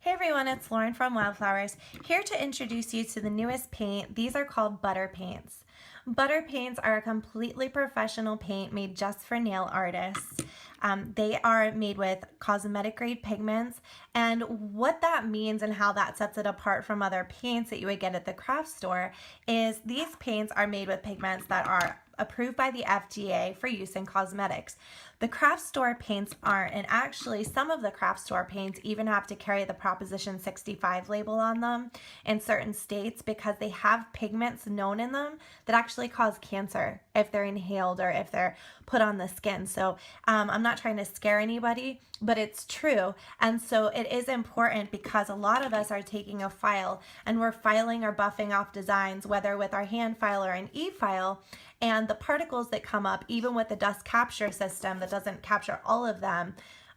Hey everyone, it's Lauren from Wildflowers, here to introduce you to the newest paint. These are called butter paints. Butter paints are a completely professional paint made just for nail artists. They are made with cosmetic grade pigments, and what that means and how that sets it apart from other paints that you would get at the craft store is these paints are made with pigments that are approved by the FDA for use in cosmetics. The craft store paints aren't, and actually some of the craft store paints even have to carry the Proposition 65 label on them in certain states because they have pigments known in them that actually cause cancer if they're inhaled or if they're put on the skin. So I'm not trying to scare anybody, but it's true. And so it is important because a lot of us are taking a file and we're filing or buffing off designs, whether with our hand file or an e-file, and the particles that come up, even with the dust capture system that doesn't capture all of them,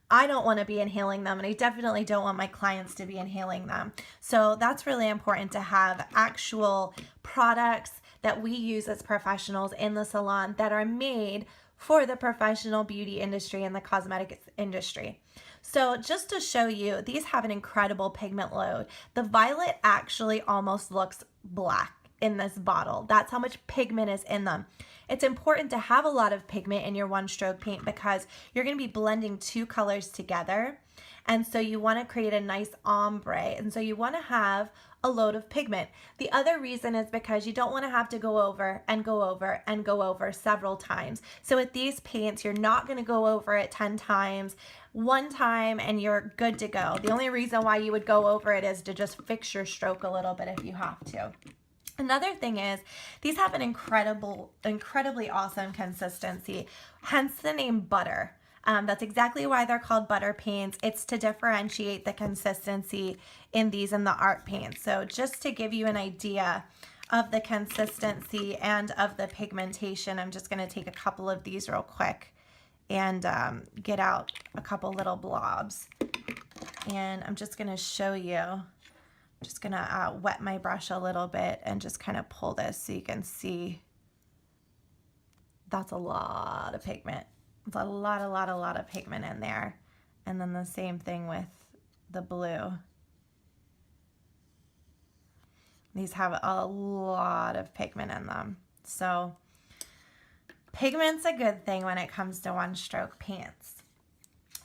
I don't want to be inhaling them, and I definitely don't want my clients to be inhaling them. So that's really important to have actual products that we use as professionals in the salon that are made for the professional beauty industry and the cosmetic industry. So just to show you, these have an incredible pigment load. The violet actually almost looks black in this bottle. That's how much pigment is in them. It's important to have a lot of pigment in your one-stroke paint because you're going to be blending two colors together, and so you want to create a nice ombre, and so you want to have a load of pigment. The other reason is because you don't want to have to go over and go over and go over several times. So with these paints, you're not going to go over it 10 times. One time and you're good to go. The only reason why you would go over it is to just fix your stroke a little bit if you have to. Another thing is these have an incredibly awesome consistency, hence the name butter. That's exactly why they're called butter paints. It's to differentiate the consistency in these and the art paints. So just to give you an idea of the consistency and of the pigmentation, I'm just going to take a couple of these real quick and get out a couple little blobs. And I'm just going to show you. Just gonna wet my brush a little bit and just kind of pull this so you can see that's a lot of pigment. It's a lot of pigment in there. And then the same thing with the blue. These have a lot of pigment in them. So pigment's a good thing when it comes to one-stroke paints.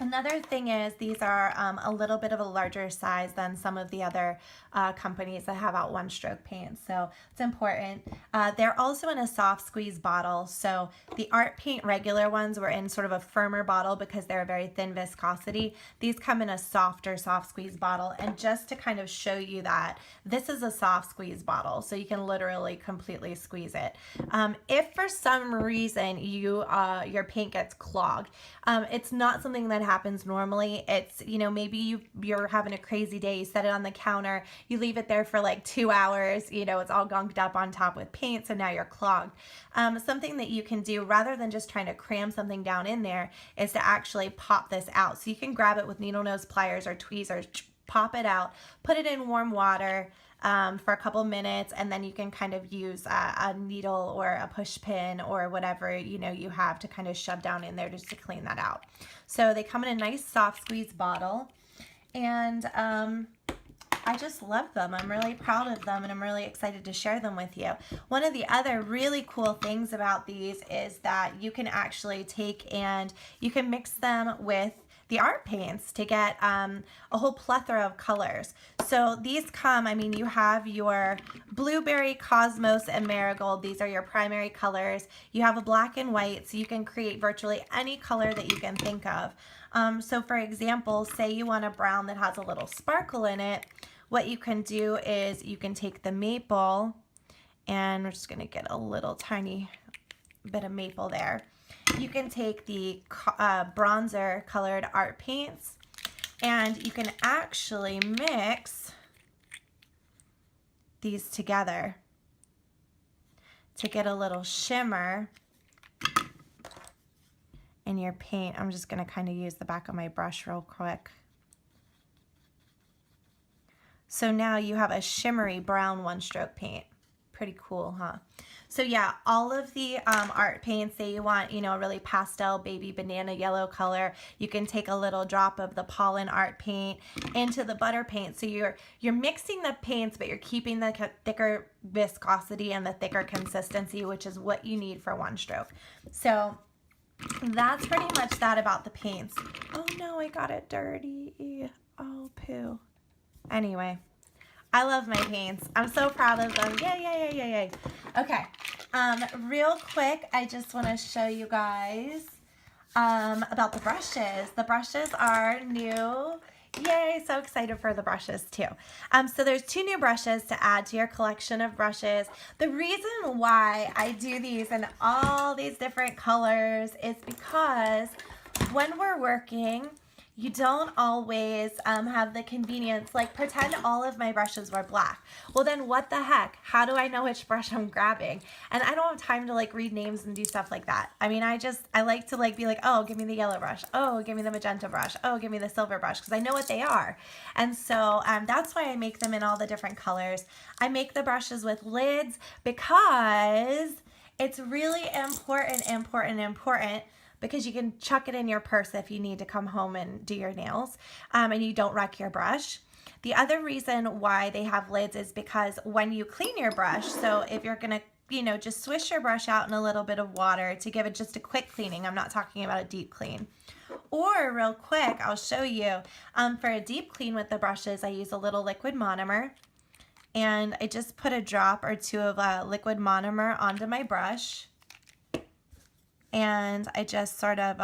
Another thing is these are a little bit of a larger size than some of the other companies that have out one-stroke paints, so it's important. They're also in a soft squeeze bottle, so the art paint regular ones were in sort of a firmer bottle because they're a very thin viscosity. These come in a softer soft squeeze bottle, and just to kind of show you that, this is a soft squeeze bottle, so you can literally completely squeeze it. If for some reason your paint gets clogged, it's not something that happens normally. It's, you know, maybe you're having a crazy day, you set it on the counter, you leave it there for like 2 hours, you know, it's all gunked up on top with paint, so now you're clogged. Something that you can do rather than just trying to cram something down in there is to actually pop this out. So you can grab it with needle nose pliers or tweezers, pop it out, put it in warm water for a couple minutes, and then you can kind of use a needle or a push pin or whatever you know you have to kind of shove down in there just to clean that out. So they come in a nice soft squeeze bottle, and I just love them. I'm really proud of them, and I'm really excited to share them with you. One of the other really cool things about these is that you can actually take and you can mix them with the art paints to get a whole plethora of colors. So these come, I mean, you have your blueberry, cosmos, and marigold. These are your primary colors. You have a black and white, so you can create virtually any color that you can think of. So for example, say you want a brown that has a little sparkle in it, what you can do is you can take the maple, and we're just gonna get a little tiny bit of maple there. You can take the bronzer colored art paints, and you can actually mix these together to get a little shimmer in your paint. I'm just going to kind of use the back of my brush real quick. So now you have a shimmery brown one-stroke paint. pretty cool, huh? So yeah, all of the art paints, say you want, a really pastel baby banana yellow color, you can take a little drop of the pollen art paint into the butter paint. So you're mixing the paints, but you're keeping the thicker viscosity and the thicker consistency, which is what you need for one stroke. So that's pretty much that about the paints. Oh no, I got it dirty. Oh, poo. Anyway, I love my paints. I'm so proud of them. Yay, yay, yay, yay, yay. Okay, real quick, I just want to show you guys about the brushes. The brushes are new. Yay, so excited for the brushes too. So there's 2 new brushes to add to your collection of brushes. The reason why I do these in all these different colors is because when we're working, you don't always have the convenience, like pretend all of my brushes were black. Well then what the heck? How do I know which brush I'm grabbing? And I don't have time to like read names and do stuff like that. I mean, I like to like be like, oh, give me the yellow brush. Oh, give me the magenta brush. Oh, give me the silver brush, because I know what they are. And so that's why I make them in all the different colors. I make the brushes with lids because it's really important because you can chuck it in your purse if you need to come home and do your nails, and you don't wreck your brush. The other reason why they have lids is because when you clean your brush, so if you're gonna, just swish your brush out in a little bit of water to give it just a quick cleaning, I'm not talking about a deep clean. Or real quick, I'll show you, for a deep clean with the brushes, I use a little liquid monomer, and I just put a drop or 2 of liquid monomer onto my brush. And I just sort of,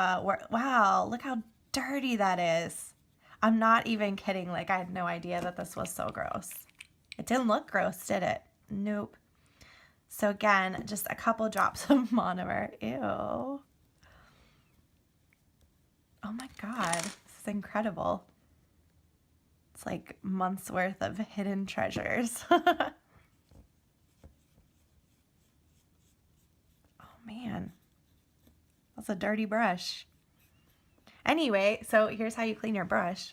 wow, look how dirty that is. I'm not even kidding. Like, I had no idea that this was so gross. It didn't look gross, did it? Nope. So again, just a couple drops of monomer. Ew. Oh my God, this is incredible. It's like months worth of hidden treasures. Oh man. That's a dirty brush. Anyway, so here's how you clean your brush.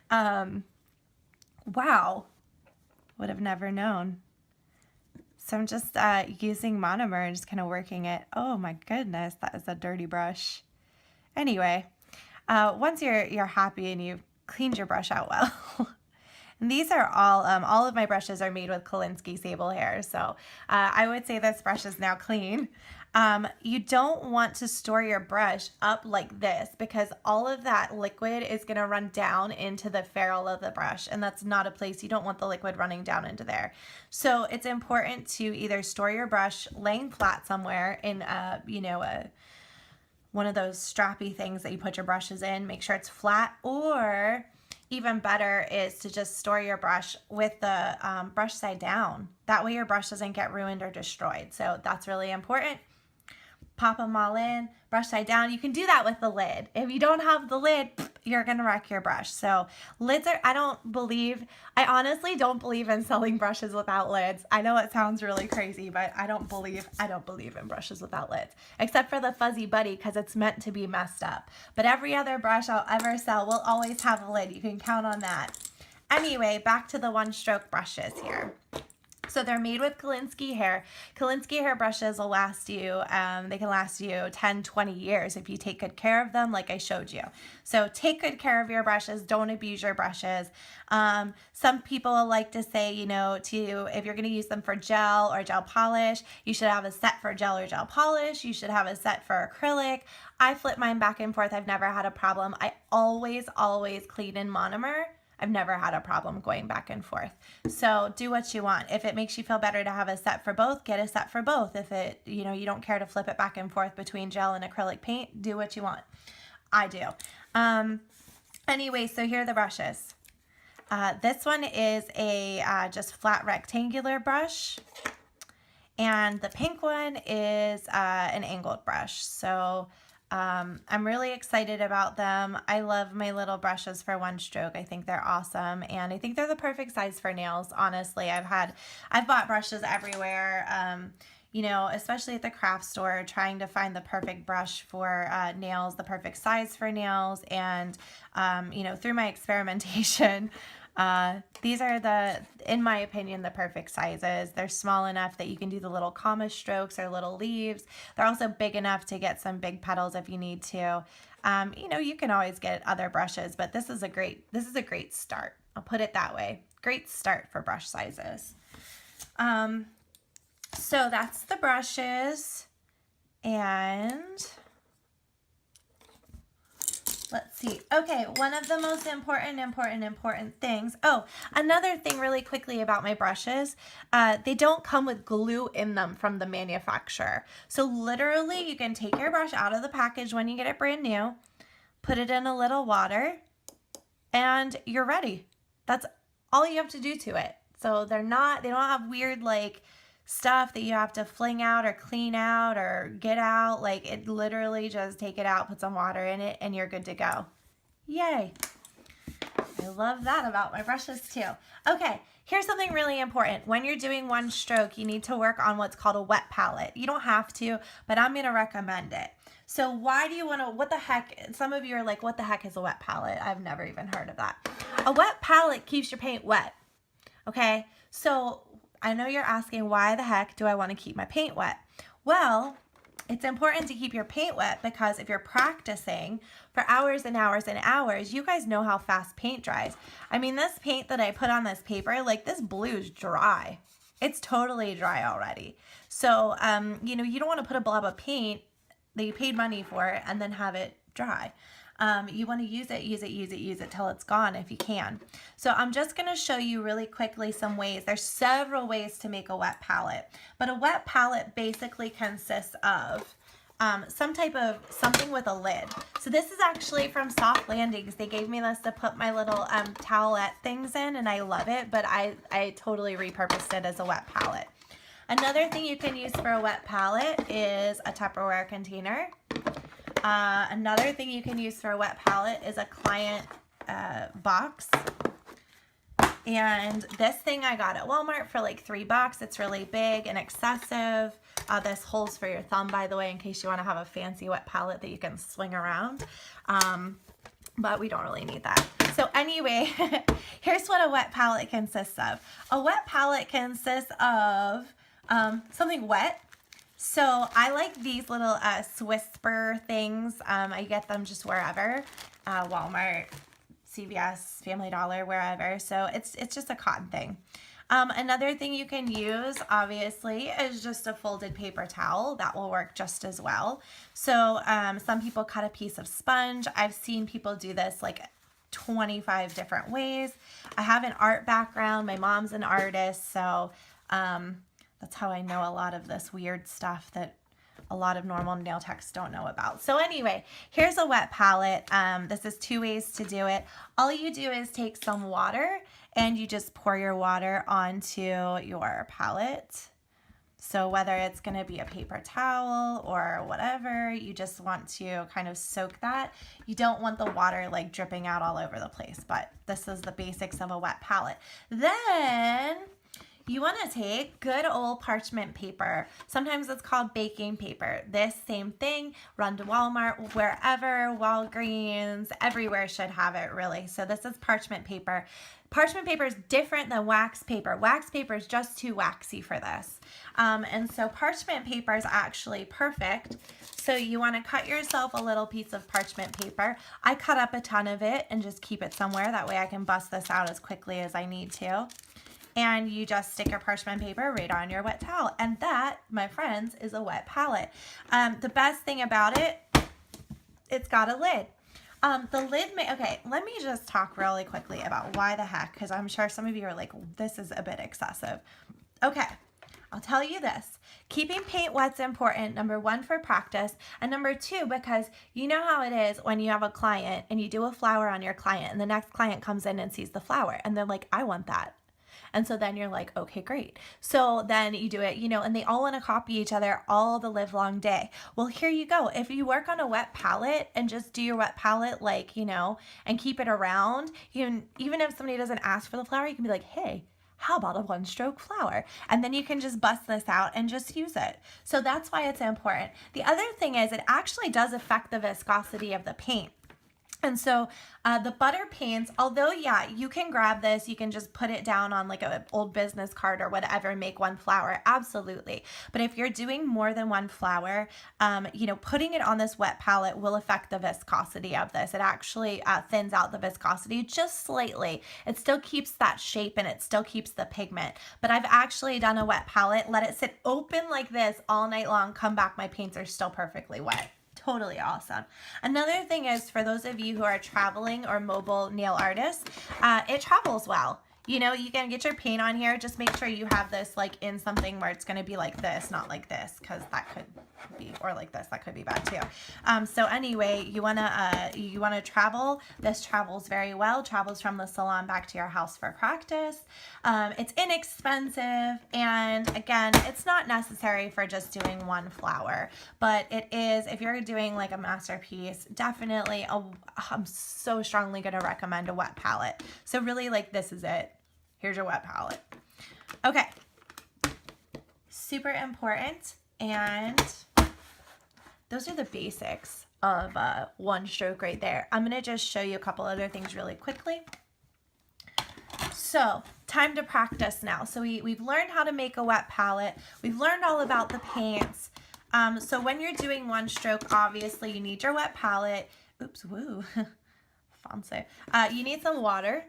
Wow, would have never known. So I'm just using monomer and just kind of working it. Oh my goodness, that is a dirty brush. Anyway, once you're happy and you've cleaned your brush out well. And these are all of my brushes are made with Kolinsky sable hair. So I would say this brush is now clean. You don't want to store your brush up like this because all of that liquid is going to run down into the ferrule of the brush, and that's not a place you don't want the liquid running down into there. So it's important to either store your brush laying flat somewhere in one of those strappy things that you put your brushes in, make sure it's flat, or even better is to just store your brush with the brush side down. That way your brush doesn't get ruined or destroyed. So that's really important. Pop them all in, brush side down. You can do that with the lid. If you don't have the lid, you're gonna wreck your brush. So lids are, I honestly don't believe in selling brushes without lids. I know it sounds really crazy, but I don't believe in brushes without lids, except for the Fuzzy Buddy because it's meant to be messed up. But every other brush I'll ever sell will always have a lid. You can count on that. Anyway, back to the one stroke brushes here. So they're made with Kolinsky hair. Kolinsky hair brushes will last you, they can last you 10, 20 years if you take good care of them like I showed you. So take good care of your brushes. Don't abuse your brushes. Some people like to say, if you're going to use them for gel or gel polish, you should have a set for gel or gel polish. You should have a set for acrylic. I flip mine back and forth. I've never had a problem. I always clean in monomer. I've never had a problem going back and forth. So do what you want. If it makes you feel better to have a set for both, get a set for both. If it, you don't care to flip it back and forth between gel and acrylic paint, do what you want. I do. Anyway, so here are the brushes. This one is a just flat rectangular brush. And the pink one is an angled brush. So I'm really excited about them. I love my little brushes for one stroke. I think they're awesome, and I think they're the perfect size for nails. Honestly, I've bought brushes everywhere, especially at the craft store, trying to find the perfect brush for nails, the perfect size for nails, and through my experimentation, These are in my opinion, the perfect sizes. They're small enough that you can do the little comma strokes or little leaves. They're also big enough to get some big petals if you need to. You can always get other brushes, but this is a great start. I'll put it that way. Great start for brush sizes. So that's the brushes, and let's see. Okay, one of the most important things. Oh, another thing really quickly about my brushes, they don't come with glue in them from the manufacturer. So literally you can take your brush out of the package when you get it brand new, put it in a little water, and you're ready. That's all you have to do to it. So they don't have weird like stuff that you have to fling out or clean out or get out. Like, it literally just take it out, put some water in it, and you're good to go. Yay. I love that about my brushes too. Okay, here's something really important. When you're doing one stroke, you need to work on what's called a wet palette. You don't have to, but I'm going to recommend it. So why do you want to, what the heck, some of you are like, what the heck is a wet palette? I've never even heard of that. A wet palette keeps your paint wet. Okay, so I know you're asking, why the heck do I want to keep my paint wet? Well, it's important to keep your paint wet because if you're practicing for hours and hours and hours, you guys know how fast paint dries. I mean, this paint that I put on this paper, like this blue's dry. It's totally dry already. So, you don't want to put a blob of paint that you paid money for and then have it dry. You want to use it till it's gone if you can. So I'm just going to show you really quickly some ways. There's several ways to make a wet palette, but a wet palette basically consists of something with a lid. So this is actually from Soft Landings. They gave me this to put my little towelette things in, and I love it, but I totally repurposed it as a wet palette. Another thing you can use for a wet palette is a Tupperware container. Another thing you can use for a wet palette is a client box. And this thing I got at Walmart for like $3. It's really big and excessive. This holds for your thumb, by the way, in case you want to have a fancy wet palette that you can swing around. But we don't really need that. So anyway, here's what a wet palette consists of. A wet palette consists of something wet. So I like these little Swisper things. I get them just wherever, Walmart, CVS, Family Dollar, wherever. So it's just a cotton thing. Another thing you can use, obviously, is just a folded paper towel. That will work just as well. So some people cut a piece of sponge. I've seen people do this like 25 different ways. I have an art background. My mom's an artist, so that's how I know a lot of this weird stuff that a lot of normal nail techs don't know about. So anyway, here's a wet palette. This is 2 ways to do it. All you do is take some water and you just pour your water onto your palette. So whether it's going to be a paper towel or whatever, you just want to kind of soak that. You don't want the water like dripping out all over the place, but this is the basics of a wet palette. Then you want to take good old parchment paper. Sometimes it's called baking paper. This same thing, run to Walmart, wherever, Walgreens, everywhere should have it really. So this is parchment paper. Parchment paper is different than wax paper. Wax paper is just too waxy for this. And so parchment paper is actually perfect. So you want to cut yourself a little piece of parchment paper. I cut up a ton of it and just keep it somewhere. That way I can bust this out as quickly as I need to. And you just stick your parchment paper right on your wet towel. And that, my friends, is a wet palette. The best thing about it, it's got a lid. The lid okay, let me just talk really quickly about why the heck, because I'm sure some of you are like, this is a bit excessive. Okay, I'll tell you this. Keeping paint wet's important, number 1, for practice, and number 2, because you know how it is when you have a client and you do a flower on your client and the next client comes in and sees the flower and they're like, I want that. And so then you're like, okay, great. So then you do it, and they all want to copy each other all the live long day. Well, here you go. If you work on a wet palette and just do your wet palette, and keep it around, even if somebody doesn't ask for the flower, you can be like, hey, how about a 1-stroke flower? And then you can just bust this out and just use it. So that's why it's important. The other thing is it actually does affect the viscosity of the paint. And so the butter paints, although, yeah, you can grab this, you can just put it down on like an old business card or whatever and make one flower, absolutely. But if you're doing more than one flower, you know, putting it on this wet palette will affect the viscosity of this. It actually thins out the viscosity just slightly. It still keeps that shape and it still keeps the pigment. But I've actually done a wet palette, let it sit open like this all night long, come back, my paints are still perfectly wet. Totally awesome. Another thing is, for those of you who are traveling or mobile nail artists, it travels well. You know, you can get your paint on here. Just make sure you have this like in something where it's going to be like this, not like this, because that could be, or like this, that could be bad too. So anyway, you wanna travel. This travels very well. Travels from the salon back to your house for practice. It's inexpensive, and again, it's not necessary for just doing one flower, but it is if you're doing like a masterpiece. Definitely, I'm so strongly going to recommend a wet palette. So really, like, this is it. Here's your wet palette. Okay. Super important. And those are the basics of one stroke right there. I'm going to just show you a couple other things really quickly. So time to practice now. So we've learned how to make a wet palette. We've learned all about the paints. So when you're doing one stroke, obviously you need your wet palette. Oops, woo, fancy. You need some water.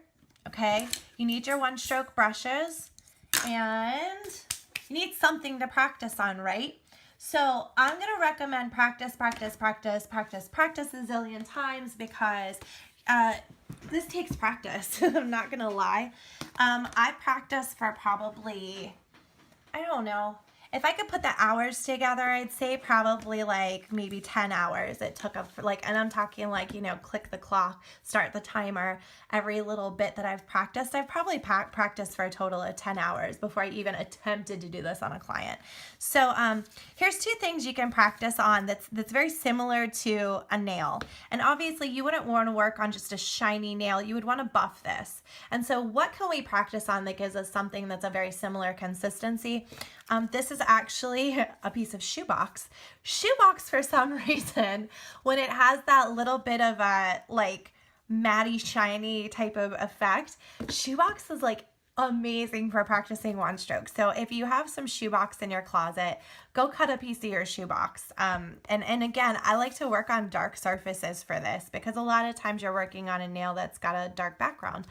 Okay, you need your one stroke brushes, and you need something to practice on, right? So I'm going to recommend practice a zillion times, because this takes practice. I'm not going to lie. I practiced for probably, I don't know, if I could put the hours together, I'd say probably like maybe 10 hours it took up for, like, and I'm talking like, you know, click the clock, start the timer, every little bit that I've practiced. I've probably practiced for a total of 10 hours before I even attempted to do this on a client. So here's two things you can practice on that's very similar to a nail. And obviously you wouldn't want to work on just a shiny nail. You would want to buff this. And so what can we practice on that gives us something that's a very similar consistency? This is actually a piece of shoebox. Shoebox, for some reason, when it has that little bit of a like matty, shiny type of effect, shoebox is like amazing for practicing one stroke. So if you have some shoebox in your closet, go cut a piece of your shoebox. And again, I like to work on dark surfaces for this, because a lot of times you're working on a nail that's got a dark background.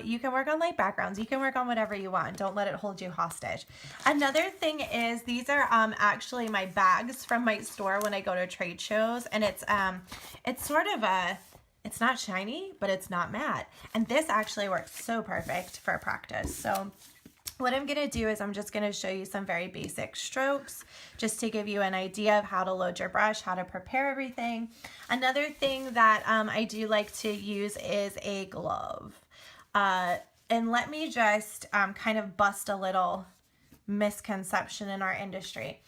You can work on light backgrounds. You can work on whatever you want. Don't let it hold you hostage. Another thing is, these are actually my bags from my store when I go to trade shows, and it's sort of a, it's not shiny, but it's not matte. And this actually works so perfect for practice. So what I'm going to do is I'm just going to show you some very basic strokes just to give you an idea of how to load your brush, how to prepare everything. Another thing that I do like to use is a glove. And let me just kind of bust a little misconception in our industry.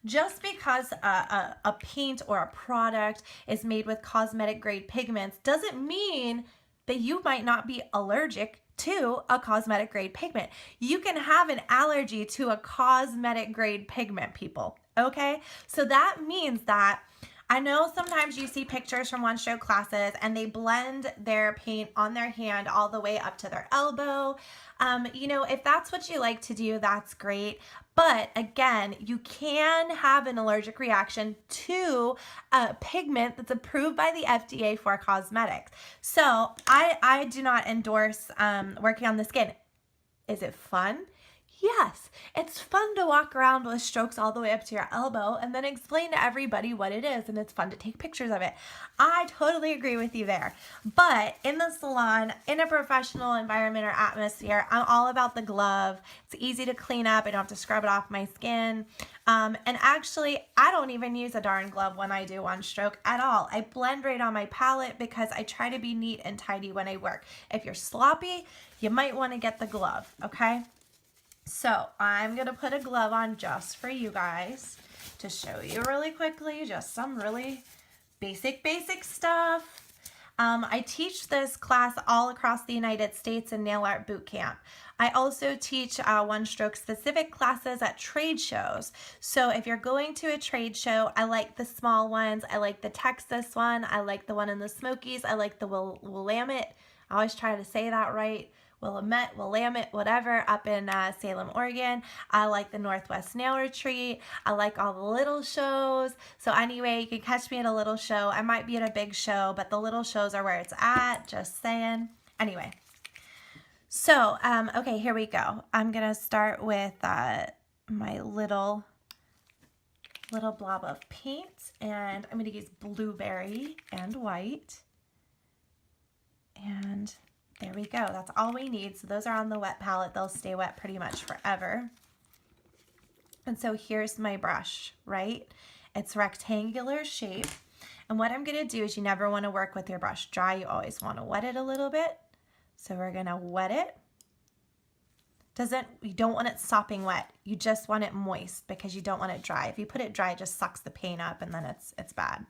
Just because a paint or a product is made with cosmetic grade pigments doesn't mean that you might not be allergic to a cosmetic grade pigment. You can have an allergy to a cosmetic grade pigment, people, okay? So that means that, I know sometimes you see pictures from one stroke classes and they blend their paint on their hand all the way up to their elbow. You know, if that's what you like to do, that's great. But again, you can have an allergic reaction to a pigment that's approved by the FDA for cosmetics. So I do not endorse working on the skin. Is it fun? Yes, it's fun to walk around with strokes all the way up to your elbow and then explain to everybody what it is, and it's fun to take pictures of it. I totally agree with you there. But in the salon, in a professional environment or atmosphere, I'm all about the glove. It's easy to clean up. I don't have to scrub it off my skin. And actually, I don't even use a darn glove when I do one stroke at all. I blend right on my palette because I try to be neat and tidy when I work. If you're sloppy, you might want to get the glove, okay? So I'm going to put a glove on just for you guys to show you really quickly, just some really basic stuff. I teach this class all across the United States in Nail Art Boot Camp. I also teach one stroke specific classes at trade shows. So if you're going to a trade show, I like the small ones. I like the Texas one. I like the one in the Smokies. I like the Willamette. I always try to say that right. Willamette, whatever, up in Salem, Oregon. I like the Northwest Nail Retreat. I like all the little shows. So anyway, you can catch me at a little show. I might be at a big show, but the little shows are where it's at, just saying. Anyway, so, okay, here we go. I'm going to start with my little blob of paint, and I'm going to use blueberry and white. And there we go. That's all we need. So those are on the wet palette. They'll stay wet pretty much forever. And so here's my brush, right? It's rectangular shape. And what I'm going to do is you never want to work with your brush dry. You always want to wet it a little bit. So we're going to wet it. You don't want it sopping wet. You just want it moist because you don't want it dry. If you put it dry, it just sucks the paint up and then it's bad.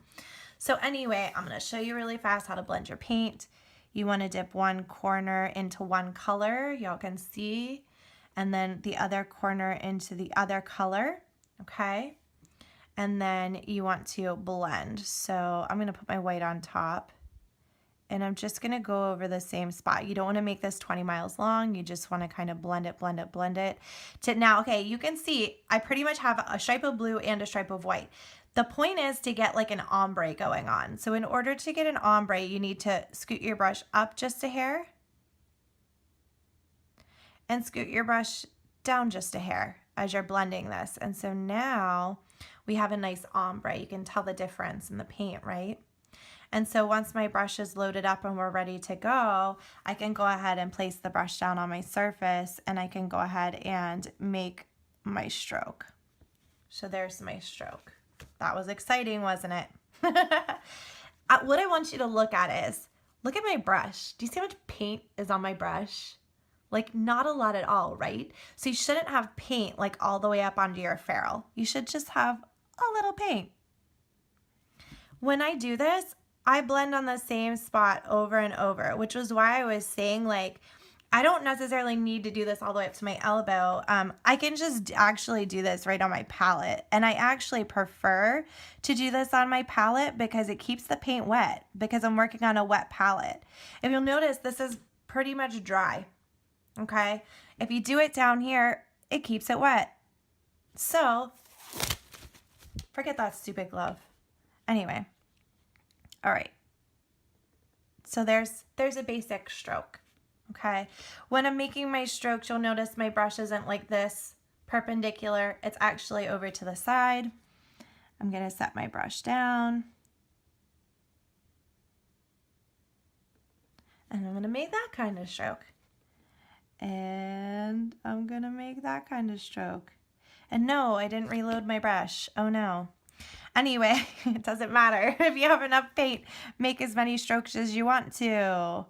So anyway, I'm going to show you really fast how to blend your paint. You want to dip one corner into one color, y'all can see, and then the other corner into the other color, okay? And then you want to blend. So I'm going to put my white on top, and I'm just going to go over the same spot. You don't want to make this 20 miles long. You just want to kind of blend it, blend it, blend it. Now, okay, you can see I pretty much have a stripe of blue and a stripe of white. The point is to get like an ombre going on. So in order to get an ombre, you need to scoot your brush up just a hair and scoot your brush down just a hair as you're blending this. And so now we have a nice ombre. You can tell the difference in the paint, right? And so once my brush is loaded up and we're ready to go, I can go ahead and place the brush down on my surface, and I can go ahead and make my stroke. So there's my stroke. That was exciting, wasn't it? What I want you to look at is, look at my brush. Do you see how much paint is on my brush? Like not a lot at all, right? So you shouldn't have paint like all the way up onto your ferrule. You should just have a little paint. When I do this, I blend on the same spot over and over, which was why I was saying like, I don't necessarily need to do this all the way up to my elbow. I can just actually do this right on my palette. And I actually prefer to do this on my palette because it keeps the paint wet because I'm working on a wet palette. If you'll notice, this is pretty much dry, okay? If you do it down here, it keeps it wet. So, forget that stupid glove. Anyway, all right. So there's a basic stroke. Okay, when I'm making my strokes, you'll notice my brush isn't like this perpendicular. It's actually over to the side. I'm going to set my brush down. And I'm going to make that kind of stroke. And I'm going to make that kind of stroke. And no, I didn't reload my brush. Oh no. Anyway, it doesn't matter. If you have enough paint, make as many strokes as you want to.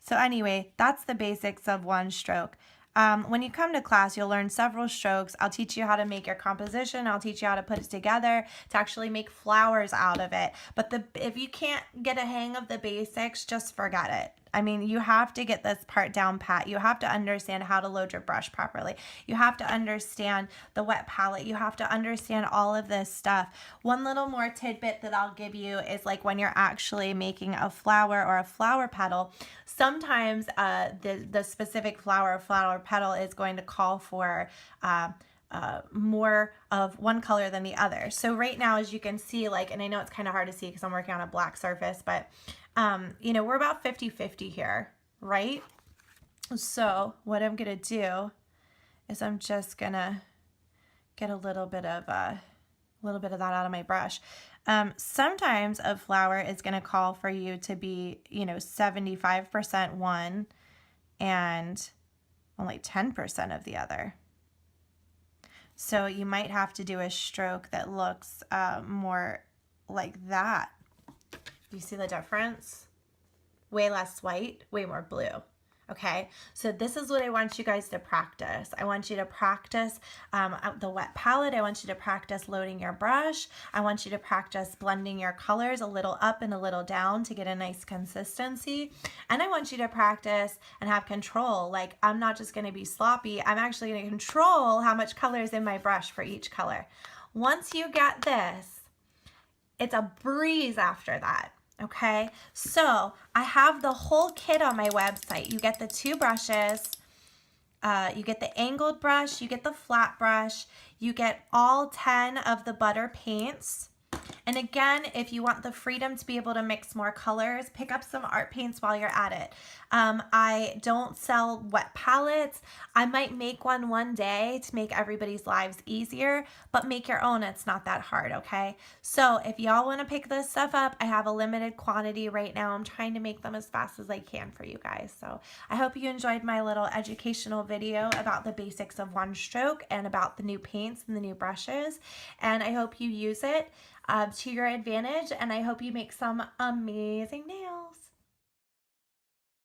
So anyway, that's the basics of one stroke. When you come to class, you'll learn several strokes. I'll teach you how to make your composition. I'll teach you how to put it together to actually make flowers out of it. But if you can't get a hang of the basics, just forget it. I mean, you have to get this part down pat. You have to understand how to load your brush properly. You have to understand the wet palette. You have to understand all of this stuff. One little more tidbit that I'll give you is like when you're actually making a flower or a flower petal, sometimes the specific flower or flower petal is going to call for more of one color than the other. So right now, as you can see, like, and I know it's kind of hard to see because I'm working on a black surface, but you know, we're about 50-50 here, right? So what I'm going to do is I'm just going to get a little bit of that out of my brush. Sometimes a flower is going to call for you to be, you know, 75% one and only 10% of the other. So you might have to do a stroke that looks more like that. Do you see the difference? Way less white, way more blue. Okay, so this is what I want you guys to practice. I want you to practice the wet palette. I want you to practice loading your brush. I want you to practice blending your colors a little up and a little down to get a nice consistency. And I want you to practice and have control. Like, I'm not just going to be sloppy. I'm actually going to control how much color is in my brush for each color. Once you get this, it's a breeze after that. Okay, so I have the whole kit on my website. You get the 2 brushes, you get the angled brush, you get the flat brush, you get all 10 of the butter paints. And again, if you want the freedom to be able to mix more colors, pick up some art paints while you're at it. I don't sell wet palettes. I might make one day to make everybody's lives easier, but make your own. It's not that hard, okay? So if y'all want to pick this stuff up, I have a limited quantity right now. I'm trying to make them as fast as I can for you guys. So I hope you enjoyed my little educational video about the basics of one stroke and about the new paints and the new brushes. And I hope you use it to your advantage, and I hope you make some amazing nails.